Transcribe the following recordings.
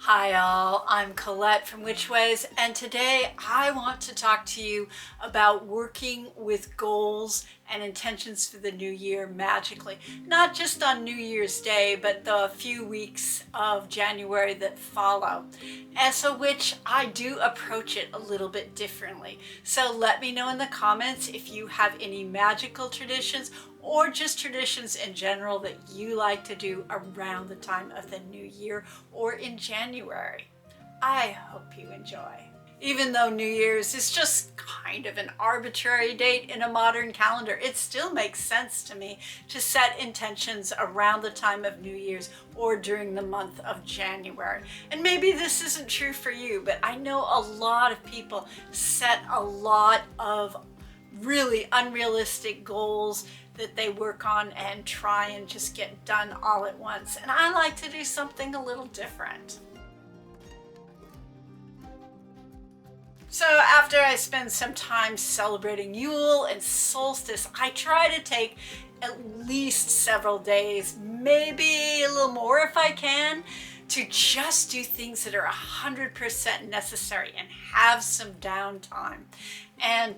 Hi all, I'm Colette from Witchways, and today I want to talk to you about working with goals and intentions for the new year magically. Not just on New Year's Day, but the few weeks of January that follow. As a witch, I do approach it a little bit differently. So let me know in the comments if you have any magical traditions or just traditions in general that you like to do around the time of the new year or in January. I hope you enjoy. Even though New Year's is just kind of an arbitrary date in a modern calendar, it still makes sense to me to set intentions around the time of New Year's or during the month of January. And maybe this isn't true for you, but I know a lot of people set a lot of really unrealistic goals that they work on and try and just get done all at once. And I like to do something a little different. So after I spend some time celebrating Yule and solstice, I try to take at least several days, maybe a little more if I can, to just do things that are 100% necessary and have some downtime. And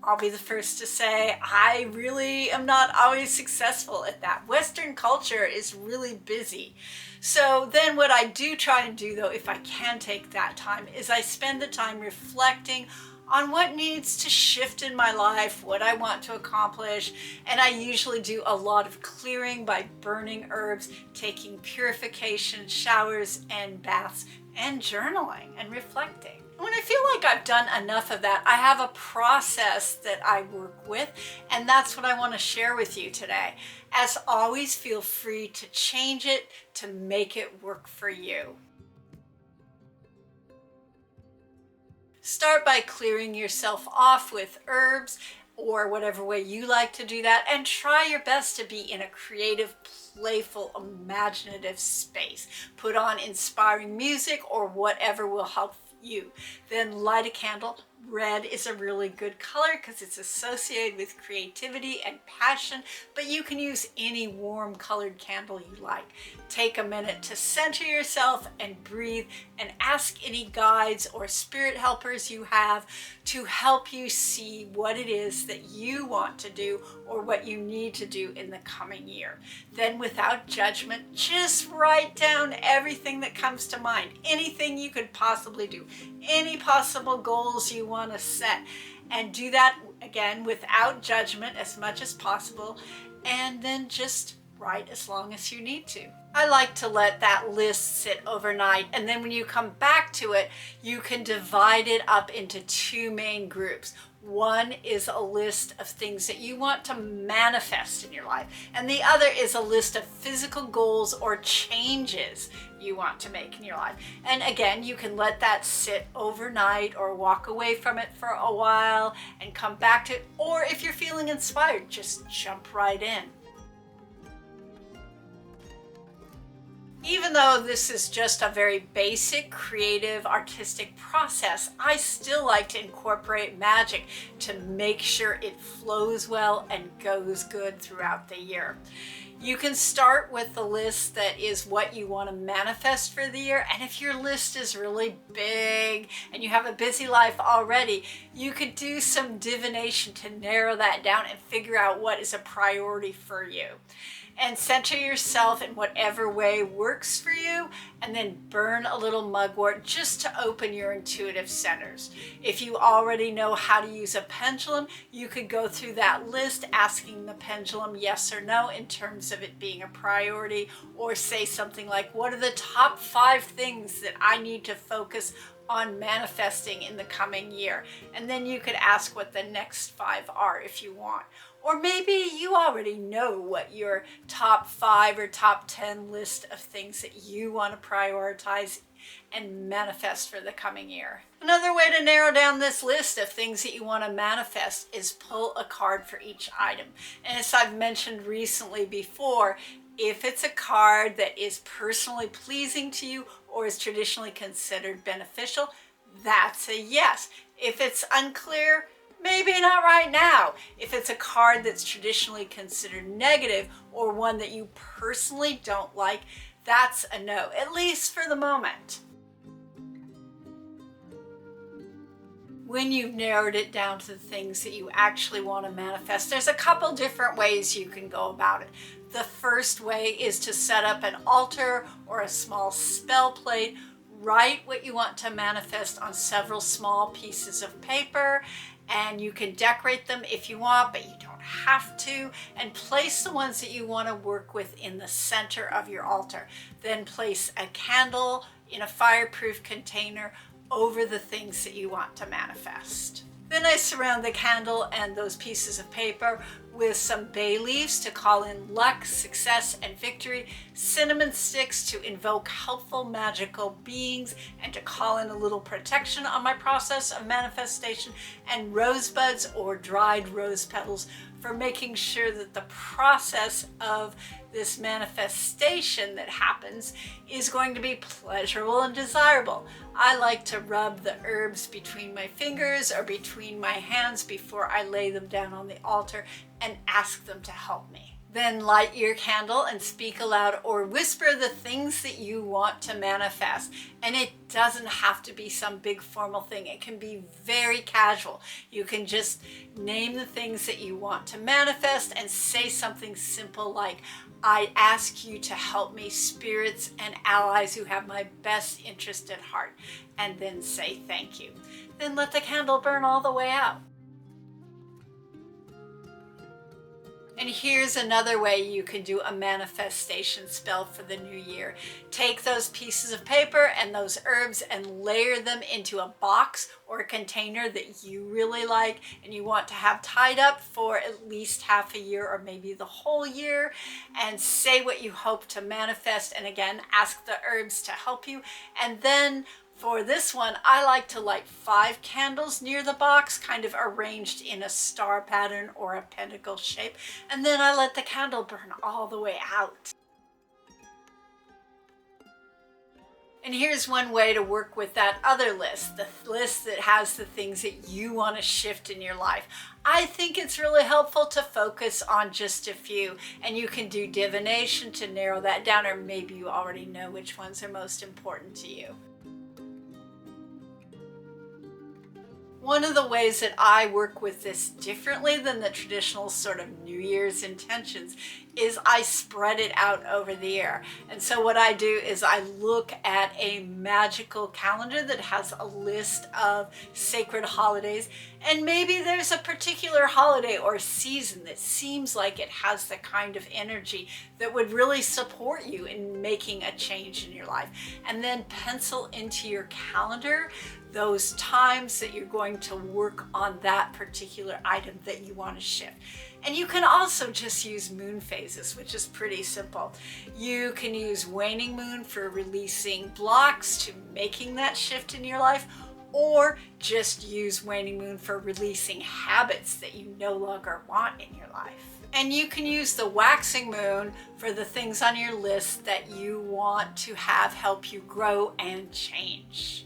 I'll be the first to say I really am not always successful at that. Western culture is really busy. So then what I do try and do, though, if I can take that time, is I spend the time reflecting on what needs to shift in my life, what I want to accomplish. And I usually do a lot of clearing by burning herbs, taking purification showers and baths, and journaling and reflecting. When I feel like I've done enough of that, I have a process that I work with, and that's what I want to share with you today. As always, feel free to change it to make it work for you. Start by clearing yourself off with herbs or whatever way you like to do that, and try your best to be in a creative, playful, imaginative space. Put on inspiring music or whatever will help you. Then light a candle. Red is a really good color because it's associated with creativity and passion, but you can use any warm colored candle you like. Take a minute to center yourself and breathe, and ask any guides or spirit helpers you have to help you see what it is that you want to do or what you need to do in the coming year. Then without judgment, just write down everything that comes to mind, anything you could possibly do, any possible goals you want to set, and do that again without judgment as much as possible, and then just write as long as you need to. I like to let that list sit overnight, and then when you come back to it, you can divide it up into two main groups. One is a list of things that you want to manifest in your life, and the other is a list of physical goals or changes you want to make in your life. And again, you can let that sit overnight or walk away from it for a while and come back to it, or if you're feeling inspired, just jump right in. Even though this is just a very basic, creative, artistic process, I still like to incorporate magic to make sure it flows well and goes good throughout the year. You can start with the list that is what you want to manifest for the year. And if your list is really big and you have a busy life already, you could do some divination to narrow that down and figure out what is a priority for you. And center yourself in whatever way works for you, and then burn a little mugwort just to open your intuitive centers. If you already know how to use a pendulum, you could go through that list asking the pendulum yes or no in terms of it being a priority, or say something like, what are the top 5 things that I need to focus on manifesting in the coming year? And then you could ask what the next 5 are if you want. Or maybe you already know what your top 5 or top 10 list of things that you want to prioritize and manifest for the coming year. Another way to narrow down this list of things that you want to manifest is pull a card for each item. And as I've mentioned recently before, if it's a card that is personally pleasing to you or is traditionally considered beneficial, that's a yes. If it's unclear, maybe not right now. If it's a card that's traditionally considered negative or one that you personally don't like, that's a no, at least for the moment. when you've narrowed it down to the things that you actually want to manifest, there's a couple different ways you can go about it. The first way is to set up an altar or a small spell plate. Write what you want to manifest on several small pieces of paper, and you can decorate them if you want, but you don't have to, and place the ones that you want to work with in the center of your altar. Then place a candle in a fireproof container over the things that you want to manifest. Then I surround the candle and those pieces of paper with some bay leaves to call in luck, success, and victory, cinnamon sticks to invoke helpful magical beings and to call in a little protection on my process of manifestation, and rosebuds or dried rose petals for making sure that the process of this manifestation that happens is going to be pleasurable and desirable. I like to rub the herbs between my fingers or between my hands before I lay them down on the altar and ask them to help me. Then light your candle and speak aloud or whisper the things that you want to manifest. And it doesn't have to be some big formal thing. It can be very casual. You can just name the things that you want to manifest and say something simple like, I ask you to help me, spirits and allies who have my best interest at heart, and then say thank you. Then let the candle burn all the way out. And here's another way you can do a manifestation spell for the new year. Take those pieces of paper and those herbs and layer them into a box or a container that you really like and you want to have tied up for at least half a year or maybe the whole year, and say what you hope to manifest, and again ask the herbs to help you. And then for this one, I like to light 5 candles near the box, kind of arranged in a star pattern or a pentacle shape, and then I let the candle burn all the way out. And here's one way to work with that other list, the list that has the things that you want to shift in your life. I think it's really helpful to focus on just a few, and you can do divination to narrow that down, or maybe you already know which ones are most important to you. One of the ways that I work with this differently than the traditional sort of New Year's intentions is I spread it out over the year. And so what I do is I look at a magical calendar that has a list of sacred holidays, and maybe there's a particular holiday or season that seems like it has the kind of energy that would really support you in making a change in your life. And then pencil into your calendar those times that you're going to work on that particular item that you want to shift. And you can also just use moon phases, which is pretty simple. You can use waning moon for releasing blocks to making that shift in your life, or just use waning moon for releasing habits that you no longer want in your life. And you can use the waxing moon for the things on your list that you want to have help you grow and change.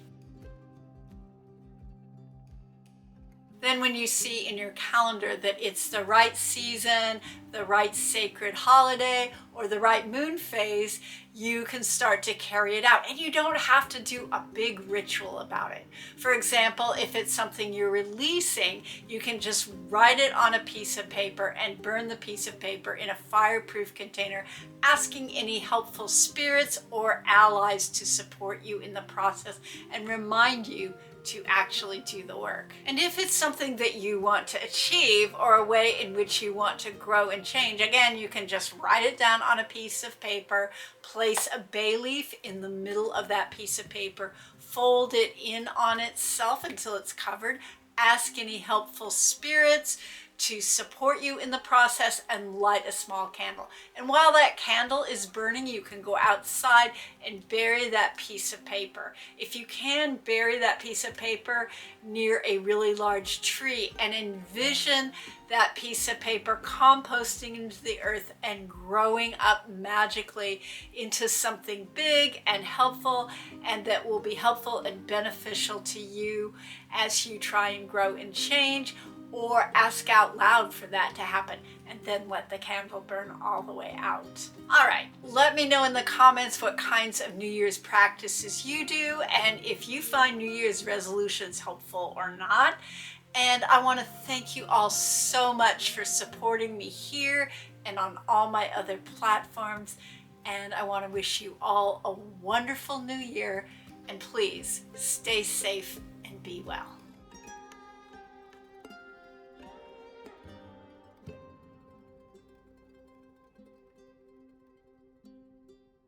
Then when you see in your calendar that it's the right season, the right sacred holiday, or the right moon phase, you can start to carry it out. And you don't have to do a big ritual about it. For example, if it's something you're releasing, you can just write it on a piece of paper and burn the piece of paper in a fireproof container, asking any helpful spirits or allies to support you in the process and remind you to actually do the work. And if it's something that you want to achieve or a way in which you want to grow and change, again, you can just write it down on a piece of paper, place a bay leaf in the middle of that piece of paper, fold it in on itself until it's covered, ask any helpful spirits to support you in the process, and light a small candle. And while that candle is burning, you can go outside and bury that piece of paper. If you can, bury that piece of paper near a really large tree and envision that piece of paper composting into the earth and growing up magically into something big and helpful, and that will be helpful and beneficial to you as you try and grow and change. or ask out loud for that to happen, and then let the candle burn all the way out. All right, let me know in the comments what kinds of New Year's practices you do, and if you find New Year's resolutions helpful or not. And I want to thank you all so much for supporting me here and on all my other platforms. And I want to wish you all a wonderful new year. And please stay safe and be well.